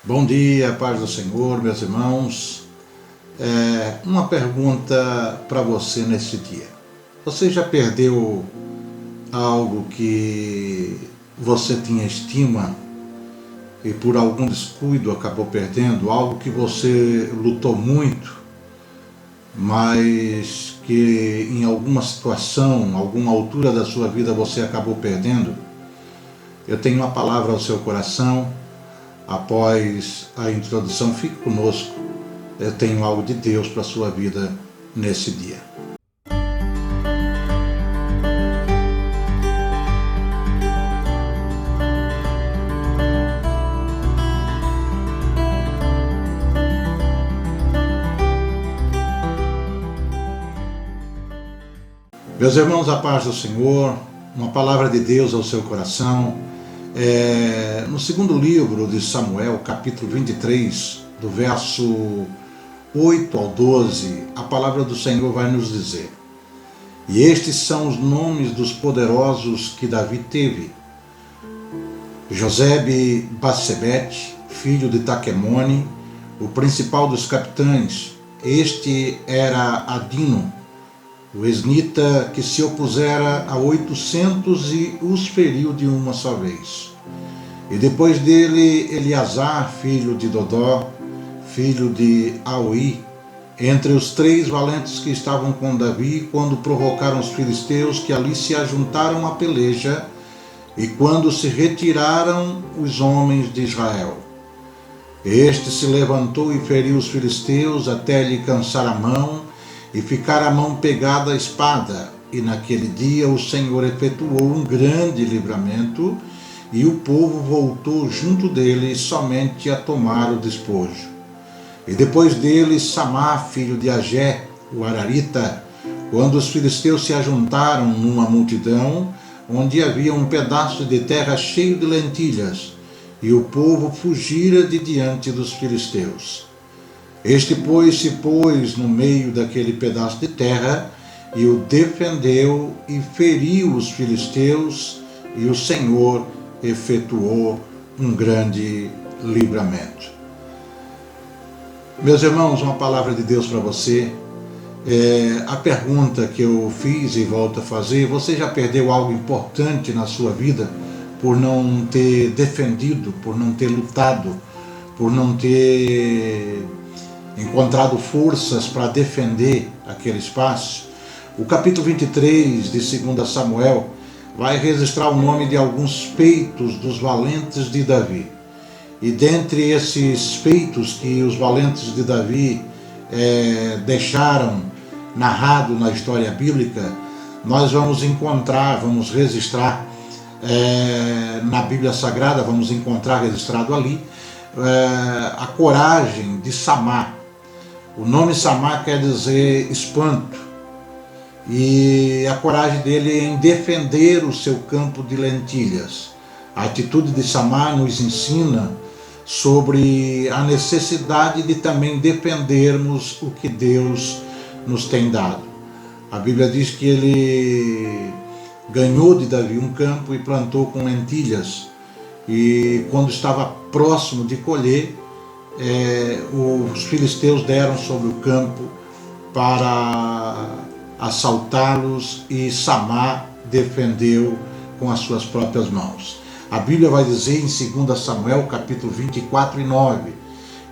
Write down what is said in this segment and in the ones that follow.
Bom dia, paz do Senhor, meus irmãos. Uma pergunta para você nesse dia. Você já perdeu algo que você tinha estima e por algum descuido acabou perdendo? Algo que você lutou muito, mas que em alguma situação, alguma altura da sua vida você acabou perdendo? Eu tenho uma palavra ao seu coração. Após a introdução, fique conosco. Eu tenho algo de Deus para a sua vida nesse dia. Meus irmãos, a paz do Senhor, uma palavra de Deus ao seu coração. No segundo livro de Samuel, capítulo 23, do verso 8 ao 12, a palavra do Senhor vai nos dizer: E estes são os nomes dos poderosos que Davi teve: Josebe-Bassebete, filho de Taquemone, o principal dos capitães. Este era Adino, o esnita, que se opusera a 800 e os feriu de uma só vez. E depois dele, Eleazar, filho de Dodó, filho de Aui, entre os 3 valentes que estavam com Davi, quando provocaram os filisteus, que ali se ajuntaram à peleja, e quando se retiraram os homens de Israel. Este se levantou e feriu os filisteus até lhe cansar a mão, e ficar a mão pegada à espada. E naquele dia o Senhor efetuou um grande livramento, e o povo voltou junto dele somente a tomar o despojo. E depois dele Samá, filho de Agé, o Ararita, quando os filisteus se ajuntaram numa multidão, onde havia um pedaço de terra cheio de lentilhas, e o povo fugira de diante dos filisteus. Este, pois, se pôs no meio daquele pedaço de terra, e o defendeu, e feriu os filisteus, e o Senhor efetuou um grande livramento. Meus irmãos, uma palavra de Deus para você. A pergunta que eu fiz e volto a fazer: você já perdeu algo importante na sua vida por não ter defendido, por não ter lutado, por não ter encontrado forças para defender aquele espaço? O capítulo 23 de 2 Samuel vai registrar o nome de alguns feitos dos valentes de Davi. E dentre esses feitos que os valentes de Davi deixaram narrado na história bíblica, nós vamos registrar na Bíblia Sagrada, vamos encontrar registrado ali a coragem de Samá. O nome Samá quer dizer espanto, e a coragem dele em defender o seu campo de lentilhas. A atitude de Samá nos ensina sobre a necessidade de também defendermos o que Deus nos tem dado. A Bíblia diz que ele ganhou de Davi um campo e plantou com lentilhas, e quando estava próximo de colher, os filisteus deram sobre o campo para assaltá-los, e Samá defendeu com as suas próprias mãos. A Bíblia vai dizer em 2 Samuel, capítulo 24 e 9,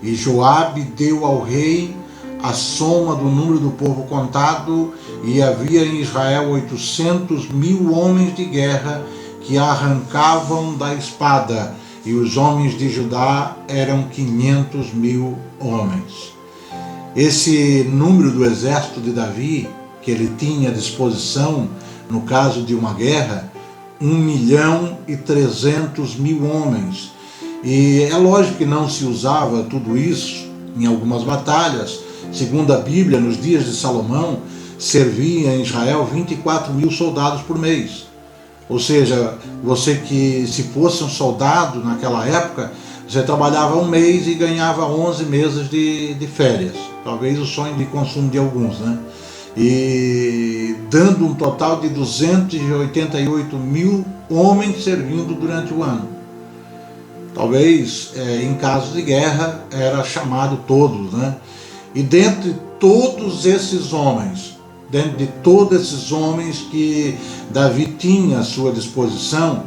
E Joabe deu ao rei a soma do número do povo contado, e havia em Israel 800.000 homens de guerra que arrancavam da espada, e os homens de Judá eram 500.000 homens. Esse número do exército de Davi, que ele tinha à disposição no caso de uma guerra, 1.300.000 homens. E é lógico que não se usava tudo isso em algumas batalhas. Segundo a Bíblia, nos dias de Salomão, servia em Israel 24.000 soldados por mês. Ou seja, você que se fosse um soldado naquela época, você trabalhava um mês e ganhava 11 meses de férias. Talvez o sonho de consumo de alguns, né? E dando um total de 288.000 homens servindo durante o ano. Talvez em casos de guerra era chamado todos, né? E dentre todos esses homens, que Davi tinha à sua disposição,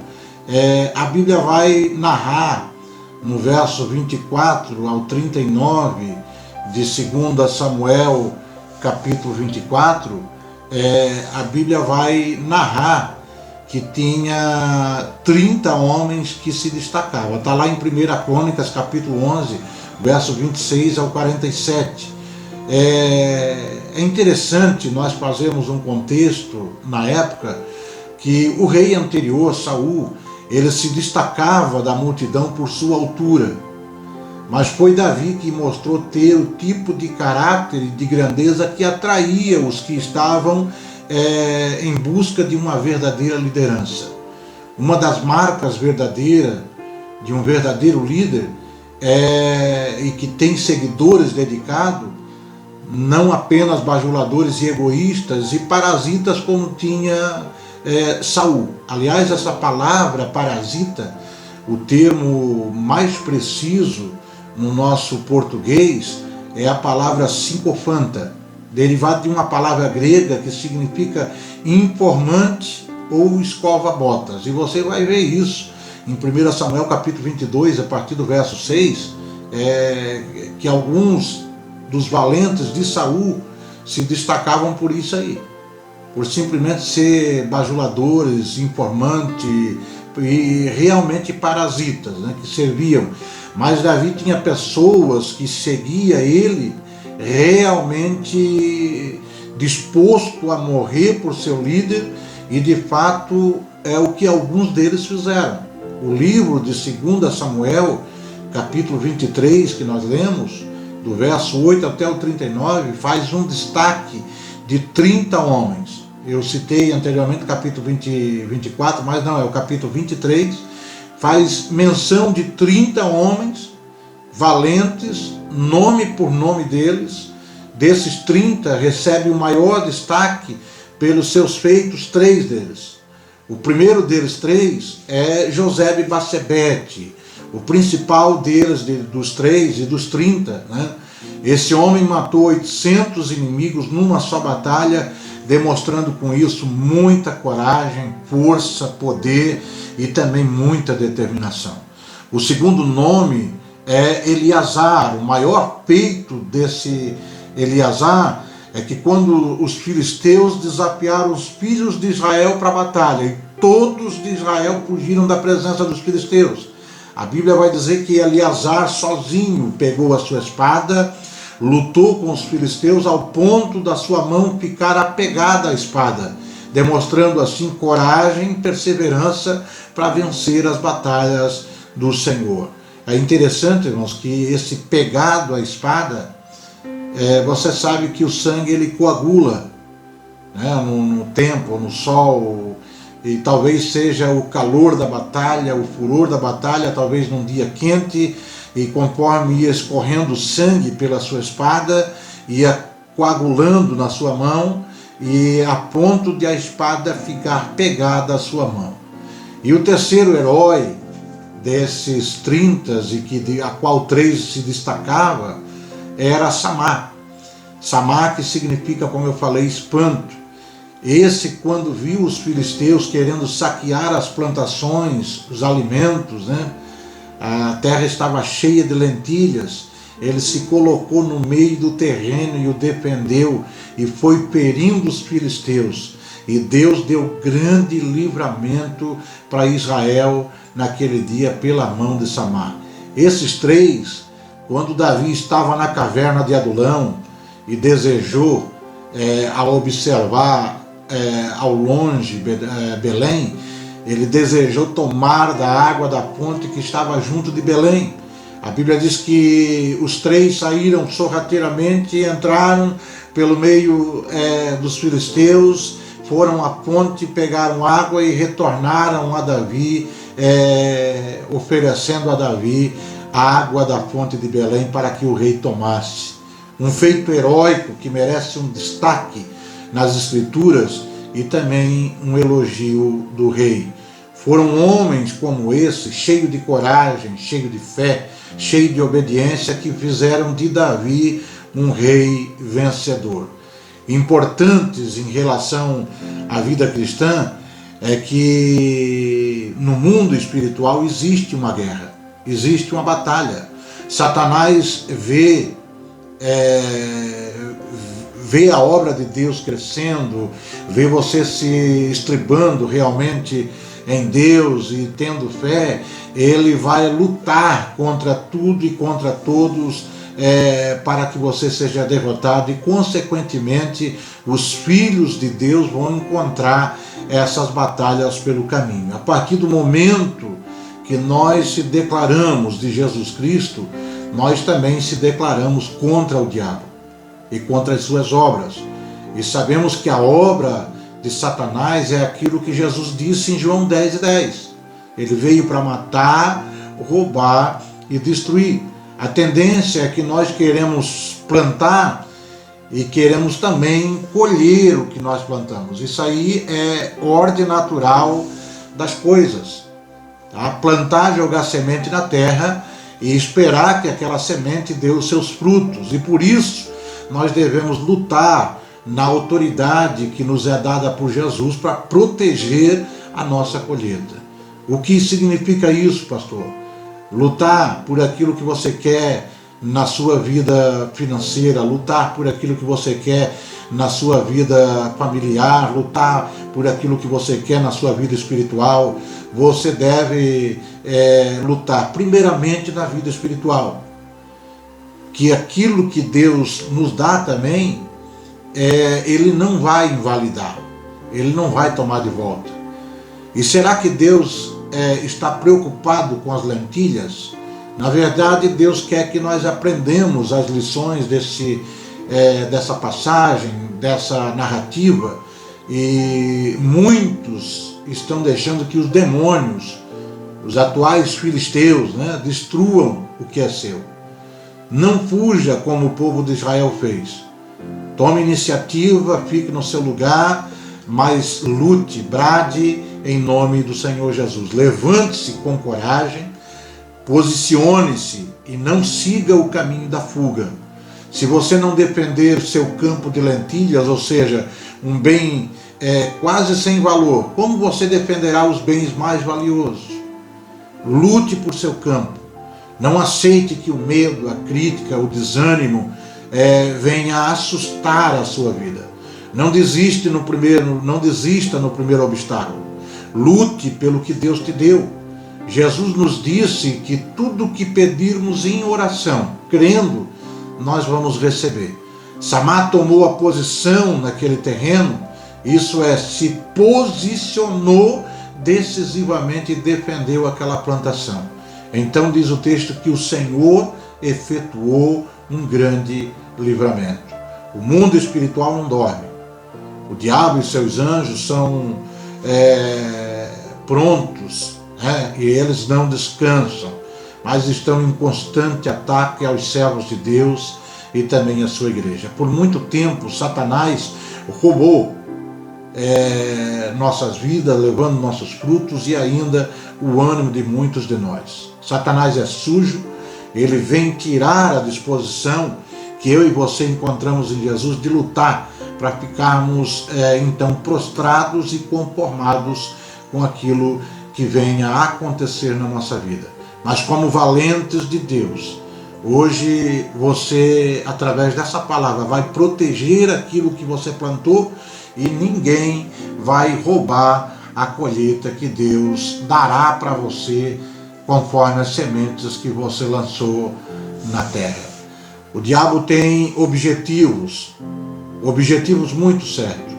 a Bíblia vai narrar no verso 24 ao 39 de 2 Samuel, capítulo 24, a Bíblia vai narrar que tinha 30 homens que se destacavam. Está lá em 1 Crônicas, capítulo 11, verso 26 ao 47. É interessante nós fazermos um contexto na época que o rei anterior, Saul, ele se destacava da multidão por sua altura, mas foi Davi que mostrou ter o tipo de caráter e de grandeza que atraía os que estavam em busca de uma verdadeira liderança. Uma das marcas verdadeiras de um verdadeiro líder e que tem seguidores dedicados, não apenas bajuladores e egoístas e parasitas como tinha Saul. Aliás, essa palavra parasita, o termo mais preciso no nosso português é a palavra sincofanta, derivada de uma palavra grega que significa informante ou escova-botas. E você vai ver isso em 1 Samuel capítulo 22, a partir do verso 6, que alguns dos valentes de Saul se destacavam por isso aí, por simplesmente ser bajuladores, informantes e realmente parasitas, né, que serviam. Mas Davi tinha pessoas que seguiam ele realmente disposto a morrer por seu líder, e de fato é o que alguns deles fizeram. O livro de 2 Samuel, capítulo 23, que nós lemos, do verso 8 até o 39, faz um destaque de 30 homens. Eu citei anteriormente o capítulo 24, mas não, é o capítulo 23, faz menção de 30 homens valentes, nome por nome deles. Desses 30, recebe o maior destaque pelos seus feitos, 3 deles. O primeiro deles 3 é Josebe-Bassebete, o principal deles, dos 3 e dos 30, né? Esse homem matou 800 inimigos numa só batalha, demonstrando com isso muita coragem, força, poder e também muita determinação. O segundo nome é Eleazar. O maior feito desse Eleazar é que quando os filisteus desafiaram os filhos de Israel para a batalha, e todos de Israel fugiram da presença dos filisteus, a Bíblia vai dizer que Eleazar sozinho pegou a sua espada, lutou com os filisteus ao ponto da sua mão ficar apegada à espada, demonstrando assim coragem e perseverança para vencer as batalhas do Senhor. É interessante, irmãos, que esse pegado à espada, você sabe que o sangue ele coagula, né, no tempo, no sol, e talvez seja o calor da batalha, o furor da batalha, talvez num dia quente, e conforme ia escorrendo sangue pela sua espada, ia coagulando na sua mão, e a ponto de a espada ficar pegada à sua mão. E o terceiro herói desses 30, e a qual 3 se destacava, era Samá. Samá, que significa, como eu falei, espanto. Esse, quando viu os filisteus querendo saquear as plantações, os alimentos, né? A terra estava cheia de lentilhas, ele se colocou no meio do terreno e o defendeu, e foi ferindo os filisteus. E Deus deu grande livramento para Israel naquele dia pela mão de Samá. Esses 3, quando Davi estava na caverna de Adulão e desejou, ao observar ao longe Belém, ele desejou tomar da água da fonte que estava junto de Belém. A Bíblia diz que os 3 saíram sorrateiramente e entraram pelo meio dos filisteus, foram à fonte, pegaram água e retornaram a Davi, oferecendo a Davi a água da fonte de Belém para que o rei tomasse. Um feito heróico que merece um destaque nas Escrituras e também um elogio do rei. Foram homens como esse, cheios de coragem, cheios de fé, cheios de obediência, que fizeram de Davi um rei vencedor. Importantes em relação à vida cristã é que no mundo espiritual existe uma guerra, existe uma batalha. Satanás vê a obra de Deus crescendo, vê você se estribando realmente em Deus e tendo fé. Ele vai lutar contra tudo e contra todos para que você seja derrotado, e consequentemente os filhos de Deus vão encontrar essas batalhas pelo caminho. A partir do momento que nós se declaramos de Jesus Cristo, nós também se declaramos contra o diabo e contra as suas obras. E sabemos que a obra de Satanás é aquilo que Jesus disse em João 10:10. Ele veio para matar, roubar e destruir. A tendência é que nós queremos plantar e queremos também colher o que nós plantamos. Isso aí é ordem natural das coisas. Tá? Plantar, jogar semente na terra e esperar que aquela semente dê os seus frutos. E por isso nós devemos lutar na autoridade que nos é dada por Jesus para proteger a nossa colheita. O que significa isso, pastor? Lutar por aquilo que você quer na sua vida financeira, lutar por aquilo que você quer na sua vida familiar, lutar por aquilo que você quer na sua vida espiritual. Você deve lutar primeiramente na vida espiritual, que aquilo que Deus nos dá também, Ele não vai invalidar, Ele não vai tomar de volta. E será que Deus está preocupado com as lentilhas? Na verdade, Deus quer que nós aprendamos as lições dessa passagem, dessa narrativa, e muitos estão deixando que os demônios, os atuais filisteus, destruam o que é seu. Não fuja como o povo de Israel fez. Tome iniciativa, fique no seu lugar, mas lute, brade em nome do Senhor Jesus. Levante-se com coragem, posicione-se e não siga o caminho da fuga. Se você não defender seu campo de lentilhas, ou seja, um bem quase sem valor, como você defenderá os bens mais valiosos? Lute por seu campo. Não aceite que o medo, a crítica, o desânimo venha assustar a sua vida. Não desista no primeiro obstáculo. Lute pelo que Deus te deu. Jesus nos disse que tudo o que pedirmos em oração, crendo, nós vamos receber. Samar tomou a posição naquele terreno, isso se posicionou decisivamente e defendeu aquela plantação. Então diz o texto que o Senhor efetuou um grande livramento. O mundo espiritual não dorme. O diabo e seus anjos são prontos, e eles não descansam, mas estão em constante ataque aos servos de Deus e também à sua igreja. Por muito tempo, Satanás roubou nossas vidas, levando nossos frutos e ainda o ânimo de muitos de nós. Satanás é sujo, ele vem tirar a disposição que eu e você encontramos em Jesus de lutar para ficarmos então prostrados e conformados com aquilo que venha a acontecer na nossa vida. Mas como valentes de Deus, hoje você, através dessa palavra, vai proteger aquilo que você plantou e ninguém vai roubar a colheita que Deus dará para você conforme as sementes que você lançou na terra. O diabo tem objetivos muito sérios.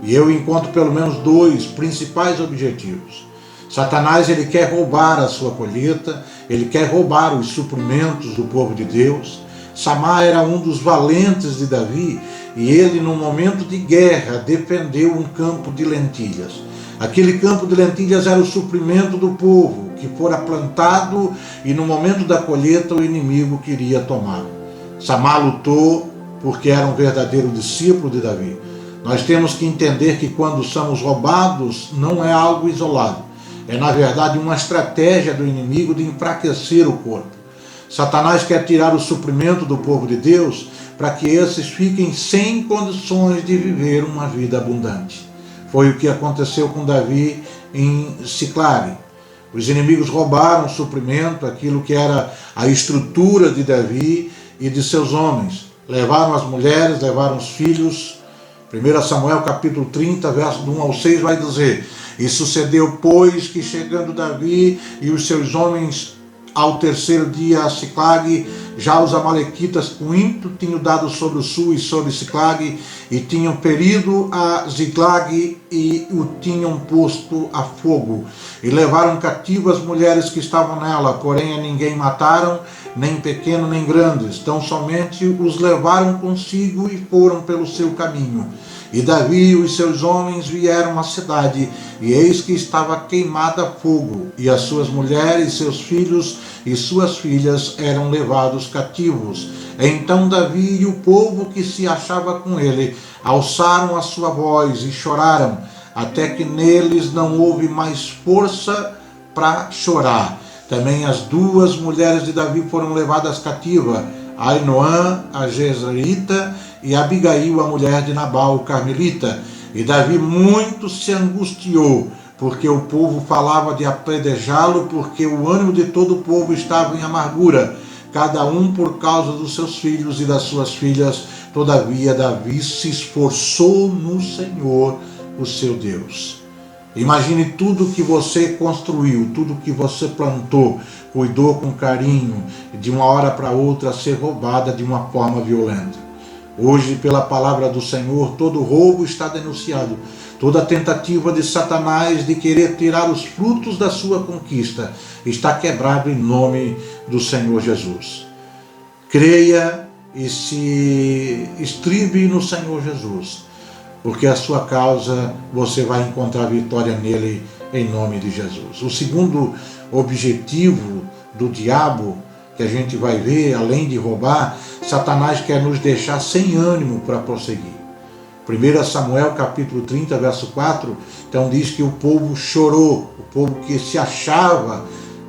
E eu encontro pelo menos 2 principais objetivos. Satanás, ele quer roubar a sua colheita, ele quer roubar os suprimentos do povo de Deus. Samar era um dos valentes de Davi e ele, num momento de guerra, defendeu um campo de lentilhas. Aquele campo de lentilhas era o suprimento do povo, que fora plantado e no momento da colheita o inimigo queria tomar. Samar lutou porque era um verdadeiro discípulo de Davi. Nós temos que entender que quando somos roubados não é algo isolado, é na verdade uma estratégia do inimigo de enfraquecer o corpo. Satanás quer tirar o suprimento do povo de Deus para que esses fiquem sem condições de viver uma vida abundante. Foi o que aconteceu com Davi em Siclage. Os inimigos roubaram o suprimento, aquilo que era a estrutura de Davi e de seus homens. Levaram as mulheres, levaram os filhos. 1 Samuel capítulo 30, verso do 1 ao 6 vai dizer: E sucedeu, pois, que chegando Davi e os seus homens ao terceiro dia a Siclage, já os amalequitas com ímpeto tinham dado sobre o sul e sobre Siclage, e tinham ferido a Siclage e o tinham posto a fogo, e levaram cativas as mulheres que estavam nela, porém a ninguém mataram, nem pequeno nem grandes, tão somente os levaram consigo e foram pelo seu caminho. E Davi e os seus homens vieram à cidade, e eis que estava queimada a fogo, e as suas mulheres, seus filhos e suas filhas eram levados cativos. Então Davi e o povo que se achava com ele alçaram a sua voz e choraram, até que neles não houve mais força para chorar. Também as duas mulheres de Davi foram levadas cativas, Ainoã, a Jezreelita, e Abigail, a mulher de Nabal, o carmelita. E Davi muito se angustiou, porque o povo falava de apedrejá-lo, porque o ânimo de todo o povo estava em amargura, cada um por causa dos seus filhos e das suas filhas. Todavia Davi se esforçou no Senhor, o seu Deus. Imagine tudo que você construiu, tudo que você plantou, cuidou com carinho, de uma hora para outra ser roubada de uma forma violenta. Hoje, pela palavra do Senhor, todo roubo está denunciado. Toda tentativa de Satanás de querer tirar os frutos da sua conquista está quebrado em nome do Senhor Jesus. Creia e se estribe no Senhor Jesus, porque a sua causa você vai encontrar vitória nele em nome de Jesus. O segundo objetivo do diabo que a gente vai ver, além de roubar, Satanás quer nos deixar sem ânimo para prosseguir. 1 Samuel capítulo 30, verso 4, então diz que o povo chorou, o povo que se achava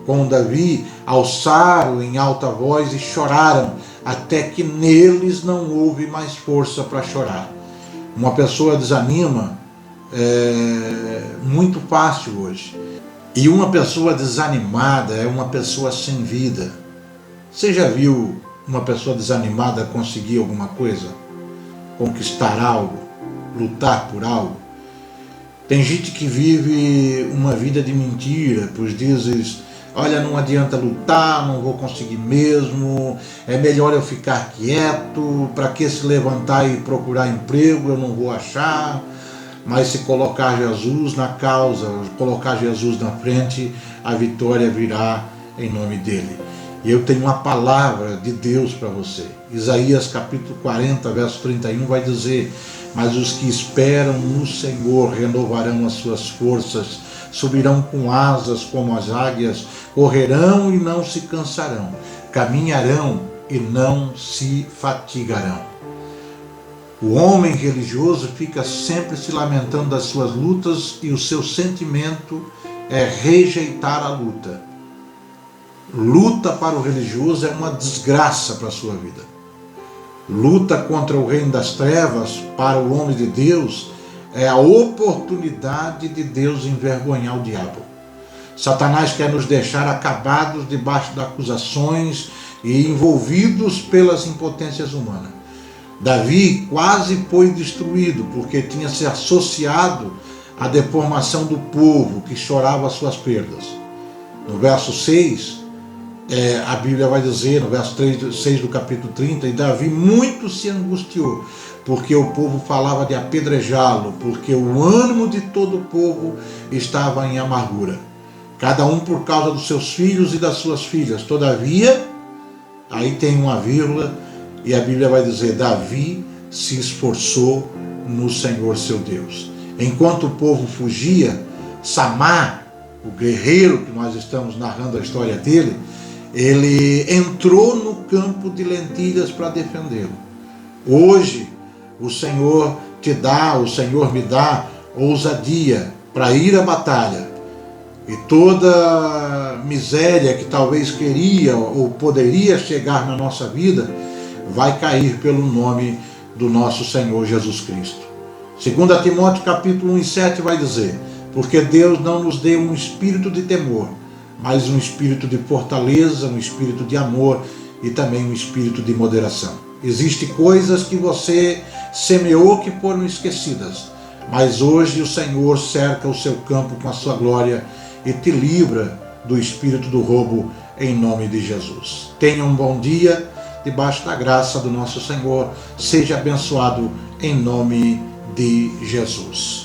com Davi, alçaram em alta voz e choraram, até que neles não houve mais força para chorar. Uma pessoa desanima muito fácil hoje. E uma pessoa desanimada é uma pessoa sem vida. Você já viu uma pessoa desanimada conseguir alguma coisa? Conquistar algo? Lutar por algo? Tem gente que vive uma vida de mentira, pois dizes: olha, não adianta lutar, não vou conseguir mesmo, é melhor eu ficar quieto, para que se levantar e procurar emprego, eu não vou achar. Mas se colocar Jesus na causa, colocar Jesus na frente, a vitória virá em nome dele. E eu tenho uma palavra de Deus para você. Isaías capítulo 40, verso 31 vai dizer: mas os que esperam no Senhor renovarão as suas forças, subirão com asas como as águias, correrão e não se cansarão, caminharão e não se fatigarão. O homem religioso fica sempre se lamentando das suas lutas e o seu sentimento é rejeitar a luta. Luta para o religioso é uma desgraça para a sua vida. Luta contra o reino das trevas para o homem de Deus é a oportunidade de Deus envergonhar o diabo. Satanás quer nos deixar acabados debaixo de acusações e envolvidos pelas impotências humanas. Davi quase foi destruído porque tinha se associado à deformação do povo que chorava as suas perdas. No verso 6, a Bíblia vai dizer, no verso 6 do capítulo 30, e Davi muito se angustiou, porque o povo falava de apedrejá-lo, porque o ânimo de todo o povo estava em amargura, cada um por causa dos seus filhos e das suas filhas. Todavia, aí tem uma vírgula, e a Bíblia vai dizer: Davi se esforçou no Senhor seu Deus. Enquanto o povo fugia, Samá, o guerreiro que nós estamos narrando a história dele, ele entrou no campo de lentilhas para defendê-lo. Hoje, o Senhor te dá, o Senhor me dá ousadia para ir à batalha. E toda miséria que talvez queria ou poderia chegar na nossa vida vai cair pelo nome do nosso Senhor Jesus Cristo. 2 Timóteo capítulo 1:7 vai dizer: porque Deus não nos deu um espírito de temor, mas um espírito de fortaleza, um espírito de amor e também um espírito de moderação. Existem coisas que você semeou que foram esquecidas, mas hoje o Senhor cerca o seu campo com a sua glória e te livra do espírito do roubo em nome de Jesus. Tenha um bom dia, debaixo da graça do nosso Senhor. Seja abençoado em nome de Jesus.